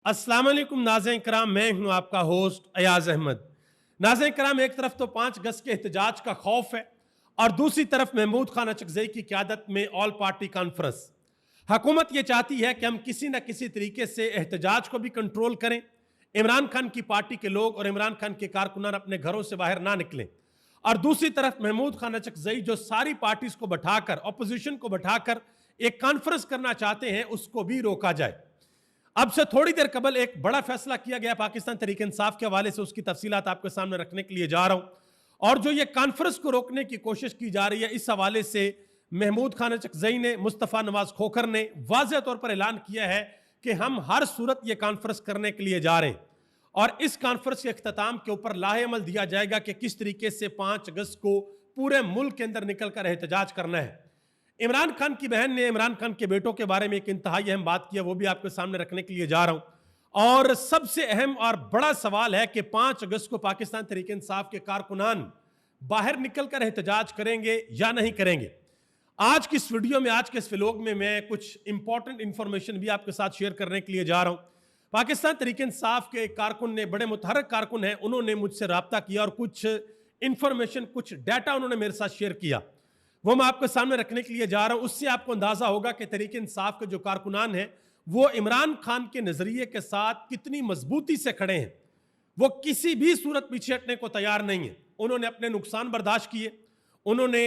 अस्सलाम वालेकुम नाज़रीन कराम, मैं हूं आपका होस्ट अयाज अहमद। नाज़रीन कराम, एक तरफ तो 5 गज के एहतजाज का खौफ है और दूसरी तरफ महमूद खान अचकज़ई की क़यादत में ऑल पार्टी कॉन्फ्रेंस। हुकूमत ये चाहती है कि हम किसी न किसी तरीके से एहतजाज को भी कंट्रोल करें, इमरान खान की पार्टी के लोग और इमरान खान के कारकुनान अपने घरों से बाहर ना निकलें, और दूसरी तरफ महमूद खान अचकज़ई जो सारी पार्टीज को बैठाकर, अपोजिशन को बैठाकर एक कॉन्फ्रेंस करना चाहते हैं, उसको भी रोका जाए। अब से थोड़ी देर कबल एक बड़ा फैसला किया गया पाकिस्तान तहरीक इंसाफ के हवाले से, उसकी तफसीलात आपके सामने रखने के लिए जा रहा हूं। और जो ये कॉन्फ्रेंस को रोकने की कोशिश की जा रही है, इस हवाले से महमूद खान अचकज़ई ने, मुस्तफ़ा नवाज खोखर ने वाज़ेह तौर पर ऐलान किया है कि हम हर सूरत ये कॉन्फ्रेंस करने के लिए जा रहे हैं और इस कॉन्फ्रेंस के अख्ताम के ऊपर लाहे अमल दिया जाएगा कि किस तरीके से 5 अगस्त को पूरे मुल्क के अंदर निकलकर एहतजाज करना है। इमरान खान की बहन ने इमरान खान के बेटों के बारे में एक इंतहाई अहम बात की है, वो भी आपके सामने रखने के लिए जा रहा हूं। और सबसे अहम और बड़ा सवाल है कि 5 अगस्त को पाकिस्तान तहरीक इंसाफ के कारकुनान बाहर निकलकर एहतजाज करेंगे या नहीं करेंगे। आज की इस वीडियो में, आज के इस व्लॉग में मैं कुछ इंपॉर्टेंट इंफॉर्मेशन भी आपके साथ शेयर करने के लिए जा रहा हूं। पाकिस्तान तहरीक इंसाफ के एक कारकुन ने, बड़े मुतहर्रिक कारकुन हैं, उन्होंने मुझसे रब्ता किया और कुछ इंफॉर्मेशन, कुछ डाटा उन्होंने मेरे साथ शेयर किया, वो मैं आपके सामने रखने के लिए जा रहा हूं। उससे आपको अंदाजा होगा कि तहरीक इंसाफ के जो कारकुनान हैं वो इमरान खान के नजरिए के साथ कितनी मजबूती से खड़े हैं। वो किसी भी सूरत पीछे हटने को तैयार नहीं है। उन्होंने अपने नुकसान बर्दाश्त किए, उन्होंने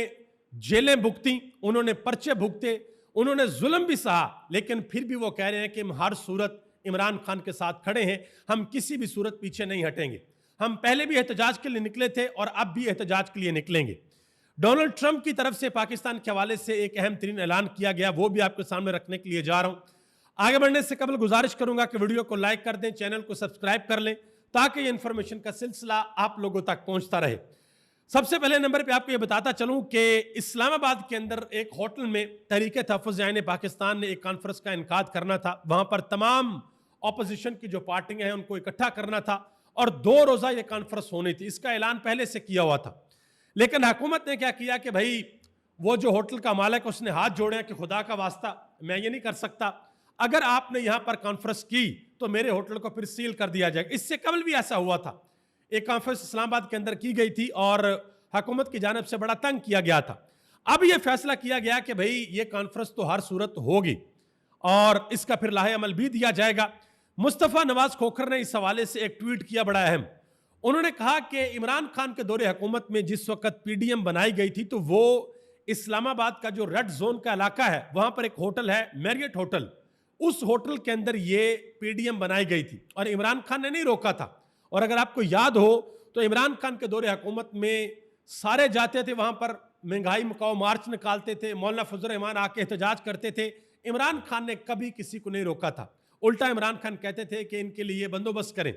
जेलें भुगती, उन्होंने पर्चे भुगते, उन्होंने जुल्म भी सहा, लेकिन फिर भी वो कह रहे हैं कि हम हर सूरत इमरान खान के साथ खड़े हैं, हम किसी भी सूरत पीछे नहीं हटेंगे। हम पहले भी एहतजाज के लिए निकले थे और अब भी एहतजाज के लिए निकलेंगे। डोनाल्ड ट्रंप की तरफ से पाकिस्तान के हवाले से एक अहम तरीन ऐलान किया गया, वो भी आपके सामने रखने के लिए जा रहा हूं। आगे बढ़ने से कबल गुजारिश करूंगा कि वीडियो को लाइक कर दें, चैनल को सब्सक्राइब कर लें, ताकि ये इंफॉर्मेशन का सिलसिला आप लोगों तक पहुंचता रहे। सबसे पहले नंबर पे आपको ये बताता चलूं कि इस्लामाबाद के अंदर एक होटल में तहरीक तहफ़्फ़ुज़ आईन पाकिस्तान ने एक कॉन्फ्रेंस का इनकाद करना था। वहां पर तमाम अपोजिशन की जो पार्टियां हैं उनको इकट्ठा करना था और 2 रोज़ा ये कॉन्फ्रेंस होनी थी। इसका ऐलान पहले से किया हुआ था, लेकिन हुकूमत ने क्या किया कि भाई, वो जो होटल का मालिक, उसने हाथ जोड़े कि खुदा का वास्ता, मैं ये नहीं कर सकता, अगर आपने यहां पर कॉन्फ्रेंस की तो मेरे होटल को फिर सील कर दिया जाएगा। इससे कबल भी ऐसा हुआ था, एक कॉन्फ्रेंस इस्लामाबाद के अंदर की गई थी और हुकूमत की जानिब से बड़ा तंग किया गया था। अब यह फैसला किया गया कि भाई ये कॉन्फ्रेंस तो हर सूरत होगी और इसका फिर लाहे अमल भी दिया जाएगा। मुस्तफ़ा नवाज खोखर ने इस हवाले से एक ट्वीट किया बड़ा अहम। उन्होंने कहा कि इमरान खान के दौरे हुकूमत में जिस वक्त पीडीएम बनाई गई थी, तो वो इस्लामाबाद का जो रेड जोन का इलाका है, वहां पर एक होटल है, मैरियट होटल, उस होटल के अंदर ये पीडीएम बनाई गई थी और इमरान खान ने नहीं रोका था। और अगर आपको याद हो तो इमरान खान के दौरे हुकूमत में सारे जाते थे, वहां पर महंगाई मुकाओ मार्च निकालते थे, मौलाना फजल रहमान आके एहतजाज करते थे। इमरान खान ने कभी किसी को नहीं रोका था। उल्टा इमरान खान कहते थे कि इनके लिए बंदोबस्त करें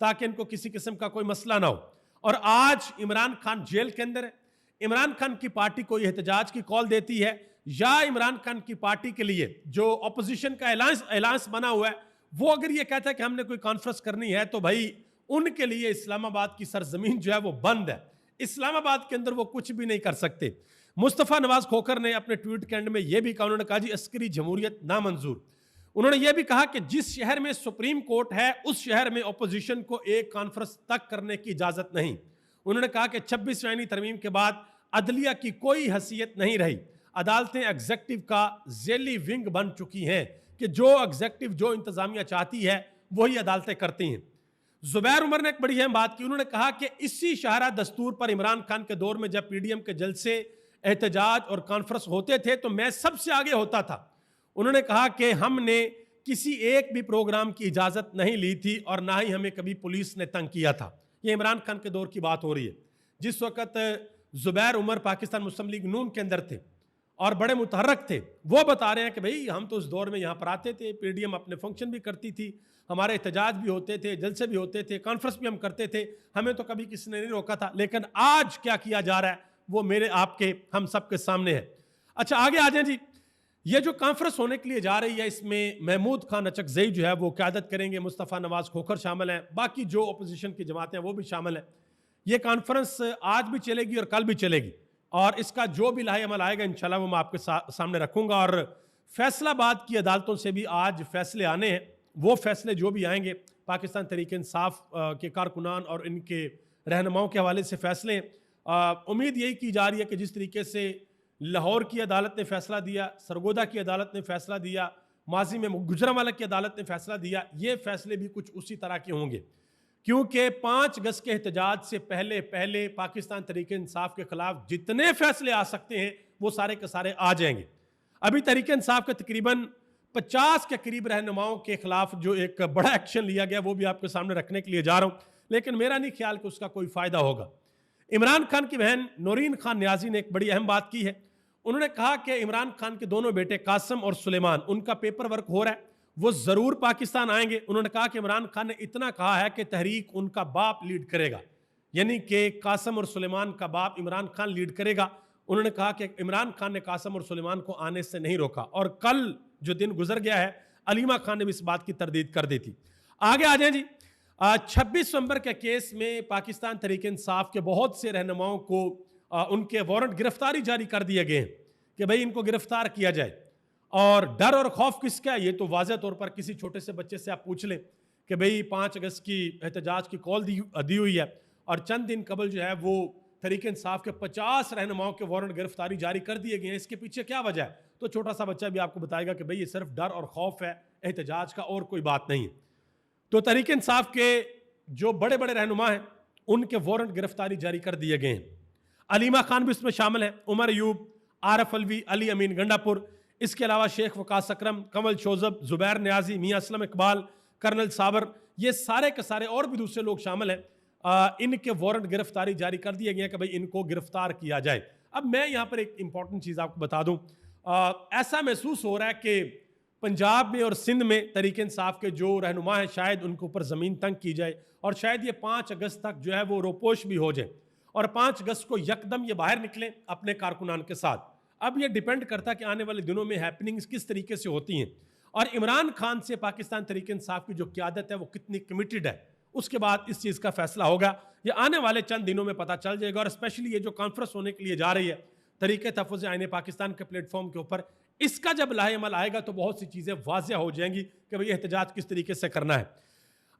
ताकि इनको किसी किस्म का कोई मसला ना हो। और आज इमरान खान जेल के अंदर है। इमरान खान की पार्टी को यह एहतजाज की कॉल देती है, या इमरान खान की पार्टी के लिए जो अपोजिशन का अलायंस बना हुआ है, वो अगर ये कहता है कि हमने कोई कॉन्फ्रेंस करनी है, तो भाई उनके लिए इस्लामाबाद की सरजमीन जो है वो बंद है। इस्लामाबाद के अंदर वो कुछ भी नहीं कर सकते। मुस्तफ़ा नवाज खोखर ने अपने ट्वीट के एंड में यह भी कहा, उन्होंने कहा जी अस्करी जमहूरियत नामंजूर। उन्होंने यह भी कहा कि जिस शहर में सुप्रीम कोर्ट है, उस शहर में अपोजिशन को एक कॉन्फ्रेंस तक करने की इजाजत नहीं। उन्होंने कहा कि 26वीं आईनी तरमीम के बाद अदलिया की कोई हैसियत नहीं रही। अदालतें एग्जेक्टिव का जेली विंग बन चुकी हैं कि जो एग्जेक्टिव, जो इंतजामिया चाहती है वही अदालतें करती हैं। जुबैर उमर ने एक बड़ी अहम बात की। उन्होंने कहा कि इसी शाहरा दस्तूर पर इमरान खान के दौर में जब पीडीएम के जलसे, एहतजाज और कॉन्फ्रेंस होते थे तो मैं सबसे आगे होता था। उन्होंने कहा कि हमने किसी एक भी प्रोग्राम की इजाजत नहीं ली थी और ना ही हमें कभी पुलिस ने तंग किया था। ये इमरान खान के दौर की बात हो रही है, जिस वक्त जुबैर उमर पाकिस्तान मुस्लिम लीग नून के अंदर थे और बड़े मुतहर्रक थे। वो बता रहे हैं कि भाई हम तो उस दौर में यहाँ पर आते थे, पीडीएम अपने फंक्शन भी करती थी, हमारे एहतजाज भी होते थे, जलसे भी होते थे, कॉन्फ्रेंस भी हम करते थे, हमें तो कभी किसी ने नहीं रोका था। लेकिन आज क्या किया जा रहा है वो मेरे, आपके, हम सबके सामने है। अच्छा, आगे आ जाए जी। ये जो कॉन्फ्रेंस होने के लिए जा रही है, इसमें महमूद खान अचकज़ई जो है वो क़यादत करेंगे, मुस्तफ़ा नवाज खोखर शामिल हैं, बाकी जो अपोजिशन की जमातें हैं वो भी शामिल हैं। ये कॉन्फ्रेंस आज भी चलेगी और कल भी चलेगी और इसका जो भी लाहे अमल आएगा इंशाल्लाह वो मैं आपके सामने रखूंगा। और फैसलाबाद की अदालतों से भी आज फैसले आने हैं वो फैसले जो भी आएंगे पाकिस्तान तहरीक इंसाफ के कारकुनान और इनके रहनुमाओं के हवाले से फैसले हैं। उम्मीद यही की जा रही है कि जिस तरीके से लाहौर की अदालत ने फैसला दिया, सरगोदा की अदालत ने फैसला दिया, माजी में गुजरांवाला की अदालत ने फैसला दिया, ये फैसले भी कुछ उसी तरह के होंगे, क्योंकि 5 अगस्त के एहतजाज से पहले पहले पाकिस्तान तहरीक इंसाफ के खिलाफ जितने फैसले आ सकते हैं वो सारे के सारे आ जाएंगे। अभी तहरीक इंसाफ के तकरीबन 50 के करीब रहनुमाओं के खिलाफ जो एक बड़ा एक्शन लिया गया वो भी आपके सामने रखने के लिए जा रहा हूं, लेकिन मेरा नहीं ख्याल कि उसका कोई फायदा होगा। इमरान खान की बहन नौरीन खान न्याजी ने एक बड़ी अहम बात की है। उन्होंने कहा कि इमरान खान के दोनों बेटे कासिम और सुलेमान, उनका पेपर वर्क हो रहा है, वो जरूर पाकिस्तान आएंगे। उन्होंने कहा कि इमरान खान ने इतना कहा है कि तहरीक उनका बाप लीड करेगा, यानी कि कासिम और सुलेमान का बाप इमरान खान लीड करेगा। उन्होंने कहा कि इमरान खान ने कासिम और सुलेमान को आने से नहीं रोका, और कल जो दिन गुजर गया है अलीमा खान ने भी इस बात की तरदीद कर दी थी। आगे आ जाए जी। 26 नवंबर के केस में पाकिस्तान तहरीक इंसाफ के बहुत से रहनुमाओं को उनके वारंट गिरफ्तारी जारी कर दिए गए हैं कि भाई इनको गिरफ्तार किया जाए। और डर और खौफ किसका है, ये तो वाज़ेह तौर पर किसी छोटे से बच्चे से आप पूछ लें कि भाई 5 अगस्त की एहतजाज की कॉल दी हुई है और चंद दिन कबल जो है वो तहरीक इंसाफ के 50 रहनुमाओं के वारंट गिरफ्तारी जारी कर दिए गए हैं। इसके पीछे क्या वजह है, तो छोटा सा बच्चा भी आपको बताएगा कि भाई ये सिर्फ डर और खौफ है एहतजाज का, और कोई बात नहीं है। तो तहरीक इंसाफ के जो बड़े बड़े रहनुमा हैं उनके वारंट गिरफ्तारी जारी कर दिए गए हैं। अलीमा खान भी इसमें शामिल है, उमर अयूब, आरफ अलवी, अली अमीन गंडापुर, इसके अलावा शेख वकास अकरम, कमल शोजब, जुबैर न्याजी, मियाँ असलम इकबाल, कर्नल साबर, ये सारे के सारे और भी दूसरे लोग शामिल हैं। इनके वारंट गिरफ्तारी जारी कर दिए गए कि भाई इनको गिरफ्तार किया जाए। अब मैं यहाँ पर एक इंपॉर्टेंट चीज़ आपको बता दूँ, ऐसा महसूस हो रहा है कि पंजाब में और सिंध में तहरीक इंसाफ के जो रहनुमा हैं शायद उनके ऊपर ज़मीन तंग की जाए और शायद ये 5 अगस्त तक जो है वो रोपोश भी हो जाए और 5 अगस्त को यकदम ये बाहर निकलें अपने कारकुनान के साथ। अब ये डिपेंड करता है कि आने वाले दिनों में हैपनिंग्स किस तरीके से होती हैं और इमरान खान से पाकिस्तान तहरीक इंसाफ की जो क़यादत है वो कितनी कमिटेड है, उसके बाद इस चीज़ का फैसला होगा। ये आने वाले चंद दिनों में पता चल जाएगा। और स्पेशली ये जो कॉन्फ्रेंस होने के लिए जा रही है तहरीक तहफ़्फ़ुज़ आईन पाकिस्तान के प्लेटफॉर्म के ऊपर, इसका जब लाहेअमल आएगा तो बहुत सी चीज़ें वाज़ेह हो जाएंगी कि भाई एहतजाज किस तरीके से करना है।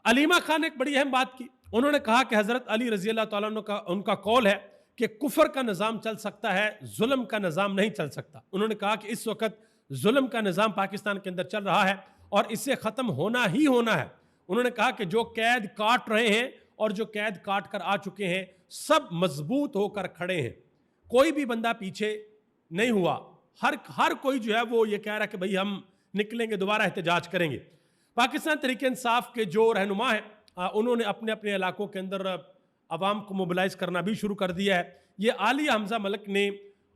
अलीमा खान ने एक बड़ी अहम बात की, उन्होंने कहा कि हज़रत अली रज़ी अल्लाह तआला अन्हु का उनका कौल है कि कुफर का निज़ाम चल सकता है, जुल्म का निज़ाम नहीं चल सकता। उन्होंने कहा कि इस वक्त जुल्म का निज़ाम पाकिस्तान के अंदर चल रहा है और इसे ख़त्म होना ही होना है। उन्होंने कहा कि जो कैद काट रहे हैं और जो कैद काट कर आ चुके हैं सब मजबूत होकर खड़े हैं, कोई भी बंदा पीछे नहीं हुआ। हर कोई जो है वो ये कह रहा है कि भाई हम निकलेंगे, दोबारा एहतजाज करेंगे। पाकिस्तान तहरीक इंसाफ के जो रहनुमा हैं उन्होंने अपने अपने इलाकों के अंदर अवाम को मोबिलाइज करना भी शुरू कर दिया है। ये आलिया हमजा मलिक ने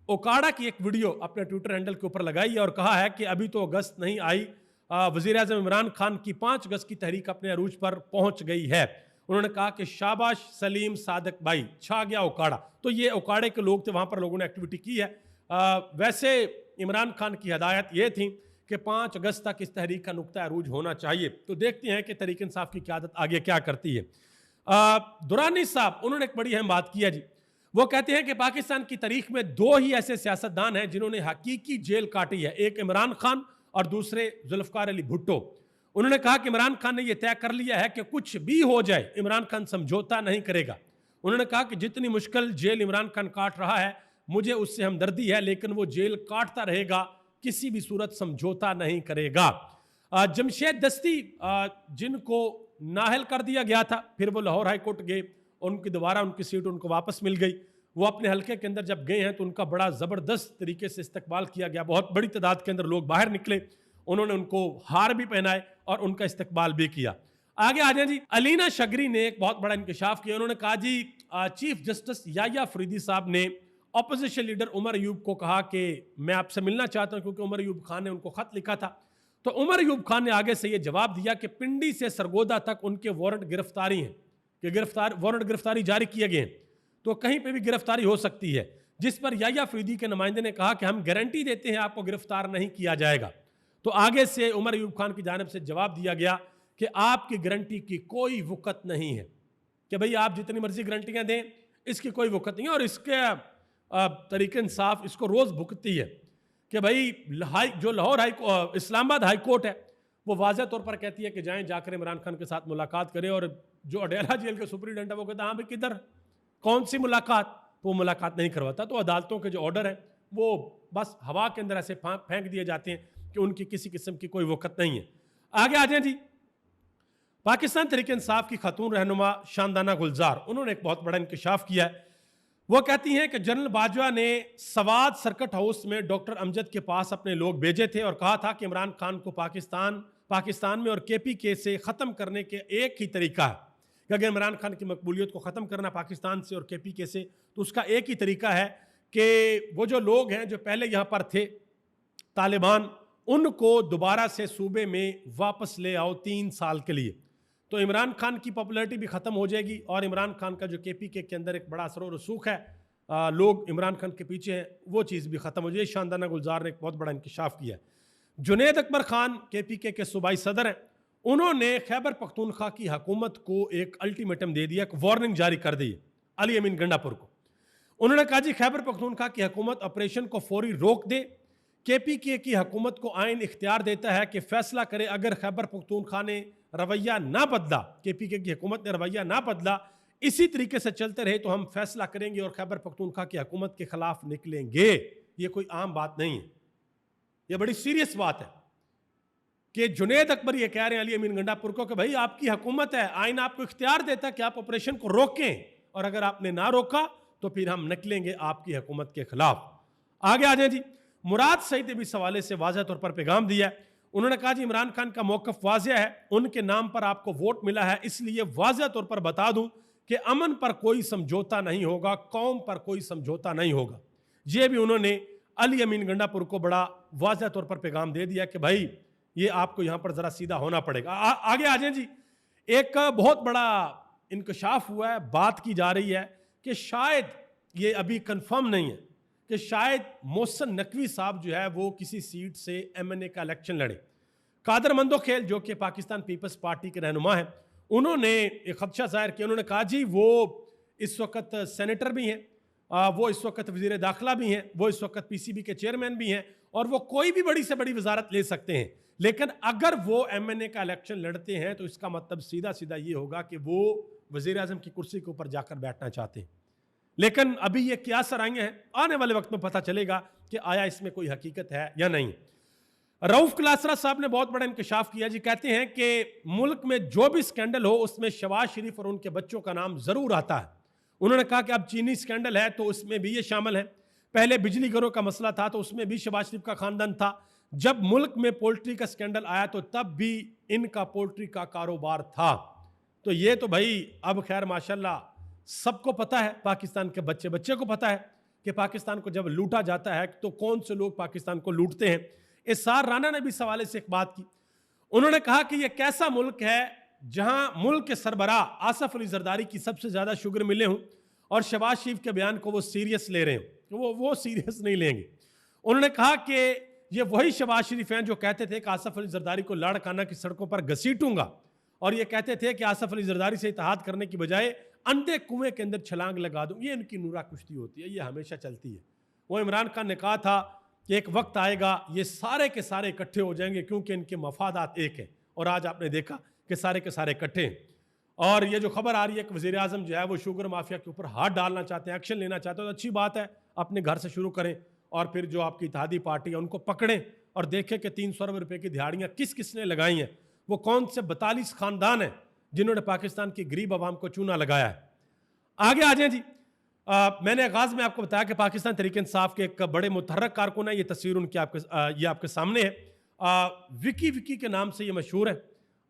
ओकाड़ा की एक वीडियो अपने ट्विटर हैंडल के ऊपर लगाई है और कहा है कि अभी तो अगस्त नहीं आई, वज़ीर आज़म इमरान खान की 5 अगस्त की तहरीक अपने अरूज पर पहुंच गई है। उन्होंने कहा कि शाबाश सलीम सादक भाई, छा गया ओकाड़ा। तो ये ओकाड़े के लोग थे, वहाँ पर लोगों ने एक्टिविटी की है। वैसे इमरान खान की हदायत ये थी कि 5 अगस्त तक इस तहरीक का नुक्ता अरूज होना चाहिए। तो देखते हैं कि तहरीक इंसाफ की क़यादत आगे क्या करती है। दुरानी साहब उन्होंने एक बड़ी अहम बात की है जी। वो कहते हैं कि पाकिस्तान की तारीख में 2 ही ऐसे सियासतदान हैं जिन्होंने हकीकी जेल काटी है, एक इमरान खान और दूसरे जुल्फ़िकार अली भुट्टो। उन्होंने कहा कि इमरान खान ने यह तय कर लिया है कि कुछ भी हो जाए इमरान खान समझौता नहीं करेगा। उन्होंने कहा कि जितनी मुश्किल जेल इमरान खान काट रहा है मुझे उससे हमदर्दी है, लेकिन वो जेल काटता रहेगा, किसी भी सूरत समझौता नहीं करेगा। जमशेद दस्ती जिनको नाहल कर दिया गया था, फिर वो लाहौर हाई कोर्ट गए, उनकी दोबारा उनकी सीट उनको वापस मिल गई। वो अपने हल्के के अंदर जब गए हैं तो उनका बड़ा ज़बरदस्त तरीके से इस्तकबाल किया गया, बहुत बड़ी तादाद के अंदर लोग बाहर निकले, उन्होंने उनको हार भी पहनाए और उनका इस्तकबाल भी किया। आगे आ जाए जी। अलीना शगरी ने एक बहुत बड़ा इंकशाफ किया। उन्होंने कहा जी चीफ जस्टिस याया फरीदी साहब ने अपोजिशन लीडर उमर अयूब को कहा कि मैं आपसे मिलना चाहता हूं, क्योंकि उमर अयूब खान ने उनको खत लिखा था। तो उमर अयूब खान ने आगे से ये जवाब दिया कि पिंडी से सरगोदा तक उनके वारंट गिरफ्तारी हैं, कि वारंट गिरफ्तारी जारी किए गए हैं, तो कहीं पे भी गिरफ्तारी हो सकती है। जिस पर याया फरीदी के नुमाइंदे ने कहा कि हम गारंटी देते हैं आपको गिरफ्तार नहीं किया जाएगा। तो आगे से उमर अयूब खान की जानिब से जवाब दिया गया कि आपकी गारंटी की कोई वक़्त नहीं है, कि भाई आप जितनी मर्जी गारंटियां दें इसकी कोई वक़्त नहीं है। और इसके तहरीक इंसाफ इसको रोज़ भुगतती है कि भाई जो लाहौर इस्लामाबाद हाई कोर्ट है वो वाज़ह तौर पर कहती है कि जाएं, जाकर इमरान खान के साथ मुलाकात करें, और जो अडेला जेल के सुपरिटेंडेंट है वो कहता है हाँ भाई किधर, कौन सी मुलाकात, तो वो मुलाकात नहीं करवाता। तो अदालतों के जो ऑर्डर हैं वो बस हवा के अंदर ऐसे फेंक दिए जाते हैं कि उनकी किसी किस्म की कोई वक़्त नहीं है। आगे आ जाए जी, पाकिस्तान तहरीक इंसाफ की खातून रहनुमा शानदाना गुलजार, उन्होंने एक बहुत बड़ा इंकशाफ किया है। वो कहती हैं कि जनरल बाजवा ने सवाद सर्किट हाउस में डॉक्टर अमजद के पास अपने लोग भेजे थे और कहा था कि इमरान खान को पाकिस्तान में और KPK से ख़त्म करने के एक ही तरीका है कि अगर इमरान खान की मकबूलियत को ख़त्म करना पाकिस्तान से और KPK से, तो उसका एक ही तरीका है कि वो जो लोग हैं जो पहले यहाँ पर थे तालिबान, उनको दोबारा से सूबे में वापस ले आओ 3 साल के लिए। तो इमरान खान की पॉपुलैरिटी भी ख़त्म हो जाएगी और इमरान खान का जो KPK के अंदर एक बड़ा असर और रसूख है, लोग इमरान खान के पीछे हैं, वो चीज़ भी ख़त्म हो जाएगी। शानदाना गुलजार ने एक बहुत बड़ा इंकशाफ किया है। जुनैद अकबर खान KPK के सूबाई सदर हैं, उन्होंने खैबर पख्तूनख्वा की हुकूमत को एक अल्टीमेटम दे दिया, एक वार्निंग जारी कर दी अली अमीन गंडापुर को। उन्होंने कहा जी खैबर पख्तूनख्वा की हुकूमत ऑपरेशन को फौरी रोक दे। KPK की हुकूमत को आइन इख्तियार देता है कि फैसला करे, अगर खैबर पख्तूनख्वा ने रवैया ना बदला, KPK की हुकूमत ने रवैया ना बदला, इसी तरीके से चलते रहे तो हम फैसला करेंगे और खैबर पख्तूनख्वा की हुकूमत के खिलाफ निकलेंगे। ये कोई आम बात नहीं है, ये बड़ी सीरियस बात है कि जुनैद अकबर ये कह रहे हैं अली अमीन गंडापुर को कि भाई आपकी हुकूमत है, आइन आपको इख्तियार देता है कि आप ऑपरेशन को रोकें, और अगर आपने ना रोका तो फिर हम निकलेंगे आपकी हुकूमत के खिलाफ। आगे आ जाए जी, मुराद सईद ने भी इस हवाले से वाज़ह तौर पर पैगाम दिया है। उन्होंने कहा जी इमरान खान का मौक़िफ़ वाज़ह है, उनके नाम पर आपको वोट मिला है, इसलिए वाज़ह तौर पर बता दूं कि अमन पर कोई समझौता नहीं होगा, कौम पर कोई समझौता नहीं होगा। ये भी उन्होंने अली अमीन गंडापुर को बड़ा वाज़ह तौर पर पैगाम दे दिया कि भाई ये आपको यहाँ पर ज़रा सीधा होना पड़ेगा। आगे आ जाए जी, एक बहुत बड़ा इंकशाफ हुआ है, बात की जा रही है कि शायद ये अभी कंफर्म नहीं है कि शायद मोहसिन नकवी साहब जो है वो किसी सीट से MNA का इलेक्शन लड़े। कादर मंदोखेल जो कि पाकिस्तान पीपल्स पार्टी के रहनुमा हैं, उन्होंने एक खदशा जाहिर किया। उन्होंने कहा जी वो इस वक्त सेनेटर भी हैं, वो इस वक्त वज़ीर दाखिला भी हैं, वो इस वक्त PCB के चेयरमैन भी हैं, और वो कोई भी बड़ी से बड़ी वजारत ले सकते हैं, लेकिन अगर वो MNA का इलेक्शन लड़ते हैं तो इसका मतलब सीधा सीधा ये होगा कि वो वज़ीर आज़म की कुर्सी के ऊपर जाकर बैठना चाहते हैं। लेकिन अभी ये क्या सराइयाँ हैं, आने वाले वक्त में पता चलेगा कि आया इसमें कोई हकीकत है या नहीं। रऊफ क्लासरा साहब ने बहुत बड़ा इंकशाफ किया जी, कहते हैं कि मुल्क में जो भी स्कैंडल हो उसमें शहबाज शरीफ और उनके बच्चों का नाम जरूर आता है। उन्होंने कहा कि अब चीनी स्कैंडल है तो उसमें भी ये शामिल है, पहले बिजली घरों का मसला था तो उसमें भी शहबाज शरीफ का खानदान था, जब मुल्क में पोल्ट्री का स्कैंडल आया तो तब भी इनका पोल्ट्री का कारोबार था। तो ये तो भाई अब खैर माशाल्लाह सबको पता है, पाकिस्तान के बच्चे बच्चे को पता है कि पाकिस्तान को जब लूटा जाता है तो कौन से लोग पाकिस्तान को लूटते हैं। इसार राना ने भी इस हवाले से एक बात की। उन्होंने कहा कि यह कैसा मुल्क है जहां मुल्क के सरबराह आसफ अली जरदारी की सबसे ज्यादा शुगर मिले हों और शहबाज शरीफ के बयान को वो सीरियस ले रहे हों। वो सीरियस नहीं लेंगे। उन्होंने कहा कि ये वही शहबाज शरीफ हैं जो कहते थे कि आसफ अली जरदारी को लाड़काना की सड़कों पर घसीटूंगा, और ये कहते थे कि आसफ अली जरदारी से इत्तेहाद करने की बजाय अंधे कुएं के अंदर छलांग लगा दूं। ये इनकी नूरा कुश्ती होती है, ये हमेशा चलती है। वो इमरान खान ने कहा था कि एक वक्त आएगा ये सारे के सारे इकट्ठे हो जाएंगे क्योंकि इनके मफादात एक हैं, और आज आपने देखा कि सारे के सारे इकट्ठे हैं। और ये जो खबर आ रही है कि वज़ीर आज़म जो है वो शुगर माफिया के ऊपर हाथ डालना चाहते हैं, एक्शन लेना चाहते हैं, तो अच्छी बात है, अपने घर से शुरू करें और फिर जो आपकी इत्तेहादी पार्टी है उनको पकड़ें और देखें कि 300 अरब रुपये की दिहाड़ियाँ किस किसने लगाई हैं, वो कौन से 42 खानदान हैं जिन्होंने पाकिस्तान की गरीब आवाम को चूना लगाया है। आगे आ जाए जी, मैंने आगाज में आपको बताया कि पाकिस्तान तहरीक इंसाफ के एक बड़े मुतहर्रिक कारकुन है, ये तस्वीर उनकी ये आपके सामने है। विकी के नाम से ये मशहूर है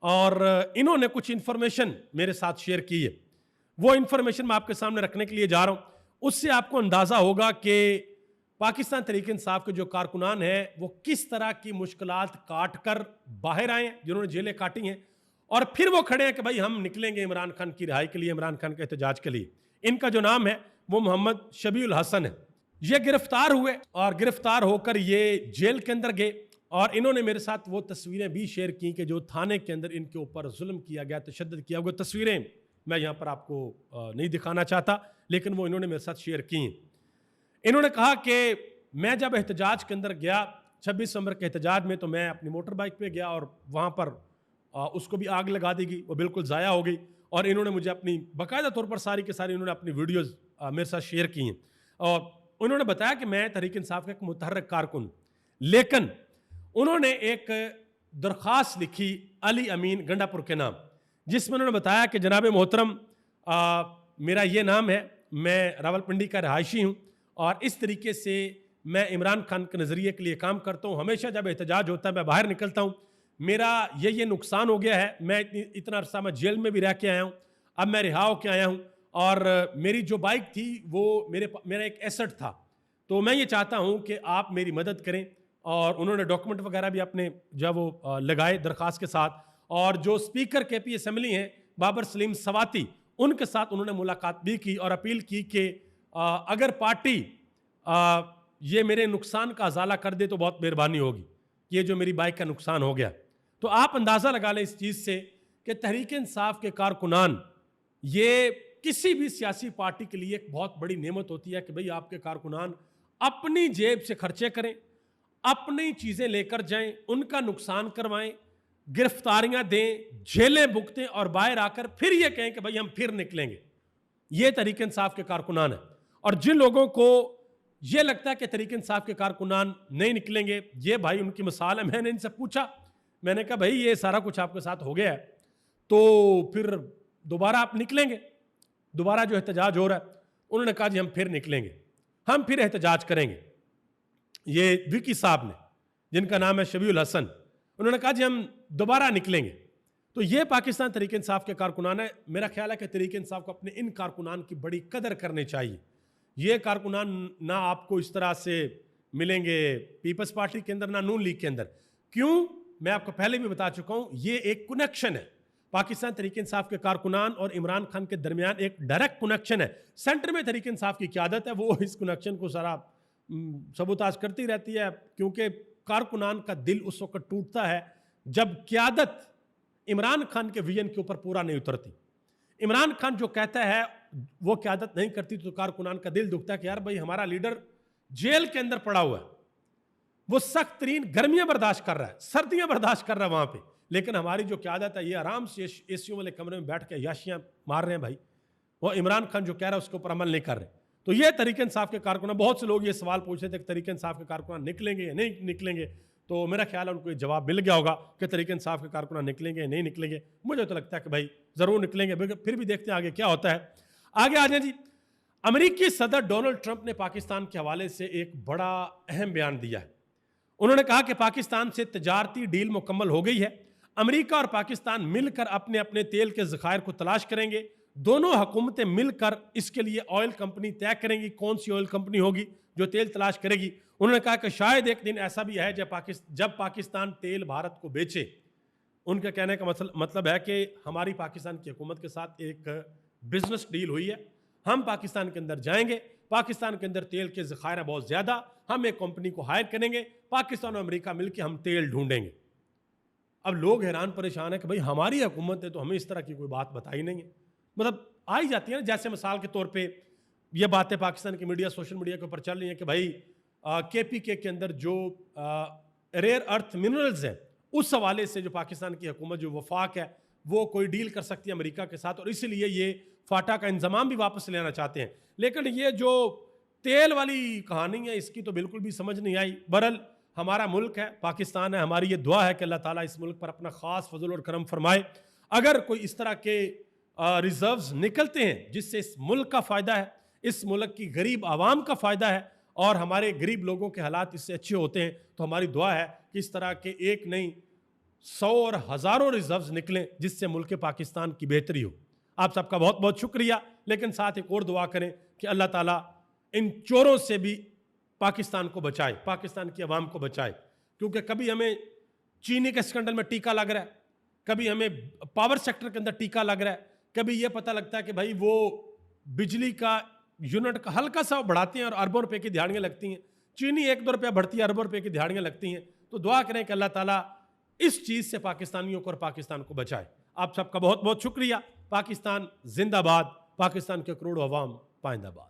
और इन्होंने कुछ इन्फॉर्मेशन मेरे साथ शेयर की है। वो इन्फॉर्मेशन मैं आपके सामने रखने के लिए जा रहा हूँ, उससे आपको अंदाज़ा होगा कि पाकिस्तान तहरीक इंसाफ के जो कारकुनान हैं वो किस तरह की मुश्किलात काट कर बाहर आए हैं, जिन्होंने जेलें काटी हैं, और फिर वो खड़े हैं कि भाई हम निकलेंगे इमरान खान की रिहाई के लिए, इमरान खान के एहतजाज के लिए। इनका जो नाम है वो मोहम्मद शबीउल हसन है। ये गिरफ्तार हुए और गिरफ्तार होकर ये जेल के अंदर गए, और इन्होंने मेरे साथ वो तस्वीरें भी शेयर की कि जो थाने के अंदर इनके ऊपर जुल्म किया गया, तशद्दुद किया गया। तस्वीरें मैं यहाँ पर आपको नहीं दिखाना चाहता, लेकिन वो इन्होंने मेरे साथ शेयर की। इन्होंने कहा कि मैं जब एहतजाज के अंदर गया 26 नवंबर के एहतजाज में, तो मैं अपनी मोटर बाइक पे गया और वहाँ पर उसको भी आग लगा दी गई, वो बिल्कुल ज़ाया हो गई। और इन्होंने मुझे अपनी बाकायदा तौर पर सारी के सारी इन्होंने अपनी वीडियोज़ मेरे साथ शेयर की हैं और उन्होंने बताया कि मैं तहरीक इंसाफ का एक मुतहर्रिक कारकुन, लेकिन उन्होंने एक दरख्वास्त लिखी अली अमीन गंडापुर के नाम, जिसमें उन्होंने बताया कि जनाब मोहतरम, मेरा ये नाम है, मैं रावलपिंडी का रहायशी हूँ और इस तरीके से मैं इमरान खान के नज़रिए के लिए काम करता हूँ। हमेशा जब एहतजाज होता है मैं बाहर निकलता हूँ, मेरा ये नुकसान हो गया है, मैं इतना अरसा मैं जेल में भी रह के आया हूँ, अब मैं रिहा होकर आया हूँ और मेरी जो बाइक थी वो मेरा एक एसेट था, तो मैं ये चाहता हूँ कि आप मेरी मदद करें। और उन्होंने डॉक्यूमेंट वगैरह भी अपने जब वो लगाए दरख्वास्त के साथ, और जो स्पीकर KP असम्बली हैं बाबर सलीम सवाती, उनके साथ उन्होंने मुलाकात भी की और अपील की कि अगर पार्टी ये मेरे नुकसान का अजाला कर दे तो बहुत मेहरबानी होगी, ये जो मेरी बाइक का नुकसान हो गया। तो आप अंदाज़ा लगा लें इस चीज़ से कि तहरीक इंसाफ के कारकुनान, ये किसी भी सियासी पार्टी के लिए एक बहुत बड़ी नेमत होती है कि भाई आपके कारकुनान अपनी जेब से खर्चे करें, अपनी चीज़ें लेकर जाएं, उनका नुकसान करवाएं, गिरफ्तारियां दें, जेलें भुगतें और बाहर आकर फिर ये कहें कि भाई हम फिर निकलेंगे। ये तहरीक इंसाफ के कारकुनान है। और जिन लोगों को ये लगता है कि तहरीक इंसाफ के कारकुनान नहीं निकलेंगे, ये भाई उनकी मिसाल है। मैंने इनसे पूछा, मैंने कहा भाई ये सारा कुछ आपके साथ हो गया है तो फिर दोबारा आप निकलेंगे, दोबारा जो एहतजाज हो रहा है? उन्होंने कहा जी हम फिर निकलेंगे, हम फिर एहतजाज करेंगे। ये विकी साहब ने, जिनका नाम है शबीउल हसन, उन्होंने कहा जी हम दोबारा निकलेंगे। तो ये पाकिस्तान तहरीक इंसाफ के कारकुनान है। मेरा ख्याल है कि तहरीक इंसाफ को अपने इन कारकुनान की बड़ी कदर करनी चाहिए। ये कारकुनान ना आपको इस तरह से मिलेंगे पीपल्स पार्टी के अंदर, ना नून लीग के अंदर। क्यों? मैं आपको पहले भी बता चुका हूं, ये एक कनेक्शन है। पाकिस्तान तहरीक इंसाफ के कारकुनान और इमरान खान के दरमियान एक डायरेक्ट कनेक्शन है। सेंटर में तहरीक इंसाफ की क़यादत है, वो इस कनेक्शन को सारा सबूताज करती रहती है, क्योंकि कारकुनान का दिल उस वक्त टूटता है जब क़यादत इमरान खान के विजन के ऊपर पूरा नहीं उतरती। इमरान खान जो कहता है वो क़यादत नहीं करती तो कारकुनान का दिल दुखता है कि यार भाई हमारा लीडर जेल के अंदर पड़ा हुआ है, वो सख्त तरीन गर्मियां बर्दाश्त कर रहा है, सर्दियां बर्दाश्त कर रहा है वहां पे, लेकिन हमारी जो क़यादत है ये आराम से एसियों वाले कमरे में बैठ के याशियां मार रहे हैं भाई। वो इमरान खान जो कह रहा है उसके ऊपर अमल नहीं कर रहे। तो ये तहरीक इंसाफ के कारकुनान, बहुत से लोग ये सवाल पूछ रहे थे कि तहरीक इंसाफ के कारकुनान निकलेंगे या नहीं निकलेंगे, तो मेरा ख्याल है उनको ये जवाब मिल गया होगा कि तहरीक इंसाफ के कारकुनान निकलेंगे या नहीं निकलेंगे। मुझे तो लगता है कि भाई ज़रूर निकलेंगे, फिर भी देखते हैं आगे क्या होता है। आगे आ जाए जी। अमेरिकी सदर डोनाल्ड ट्रंप ने पाकिस्तान के हवाले से एक बड़ा अहम बयान दिया है। उन्होंने कहा कि पाकिस्तान से तजारती डील मुकम्मल हो गई है, अमेरिका और पाकिस्तान मिलकर अपने अपने तेल के ज़खायर को तलाश करेंगे, दोनों हुकूमतें मिलकर इसके लिए ऑयल कंपनी तय करेंगी कौन सी ऑयल कंपनी होगी जो तेल तलाश करेगी। उन्होंने कहा कि शायद एक दिन ऐसा भी है जब पाकिस्तान तेल भारत को बेचे। उनके कहने का मतलब है कि हमारी पाकिस्तान की हुकूमत के साथ एक बिजनेस डील हुई है, हम पाकिस्तान के अंदर जाएंगे, पाकिस्तान के अंदर तेल के ज़खायर बहुत ज़्यादा, हम एक कंपनी को हायर करेंगे, पाकिस्तान और अमेरिका मिलकर हम तेल ढूंढेंगे। अब लोग हैरान परेशान है कि भाई हमारी हुकूमत है तो हमें इस तरह की कोई बात बताई नहीं है। मतलब आ ही जाती है ना, जैसे मिसाल के तौर पे ये बातें पाकिस्तान की मीडिया, सोशल मीडिया के ऊपर चल रही हैं कि भाई KPK के अंदर जो रेयर अर्थ मिनरल्स हैं उस हवाले से जो पाकिस्तान की हुकूमत जो वफाक है वो कोई डील कर सकती है अमेरिका के साथ, और इसलिए ये फाटा का इंजमाम भी वापस लेना चाहते हैं। लेकिन ये जो तेल वाली कहानी है इसकी तो बिल्कुल भी समझ नहीं आई। बहरहाल हमारा मुल्क है, पाकिस्तान है, हमारी ये दुआ है कि अल्लाह ताला इस मुल्क पर अपना ख़ास फजल और करम फरमाए। अगर कोई इस तरह के रिजर्व्स निकलते हैं जिससे इस मुल्क का फ़ायदा है, इस मुल्क की गरीब आवाम का फ़ायदा है और हमारे गरीब लोगों के हालात इससे अच्छे होते हैं, तो हमारी दुआ है कि इस तरह के एक नहीं 100 और हज़ारों रिजर्व्स निकलें जिससे मुल्क पाकिस्तान की बेहतरी हो। आप सबका बहुत बहुत शुक्रिया। लेकिन साथ एक और दुआ करें कि अल्लाह ताला इन चोरों से भी पाकिस्तान को बचाए, पाकिस्तान की आवाम को बचाए, क्योंकि कभी हमें चीनी के स्कैंडल में टीका लग रहा है, कभी हमें पावर सेक्टर के अंदर टीका लग रहा है, कभी ये पता लगता है कि भाई वो बिजली का यूनिट का हल्का सा बढ़ाते हैं और अरबों रुपए की दिहाड़ियाँ लगती हैं, चीनी 1-2 रुपया बढ़ती है, अरबों रुपए की दिहाड़ियाँ लगती हैं। तो दुआ करें कि अल्लाह ताला इस चीज़ से पाकिस्तानियों को और पाकिस्तान को बचाए। आप सबका बहुत बहुत शुक्रिया। पाकिस्तान जिंदाबाद, पाकिस्तान के करोड़ों अवाम पाइंदाबाद।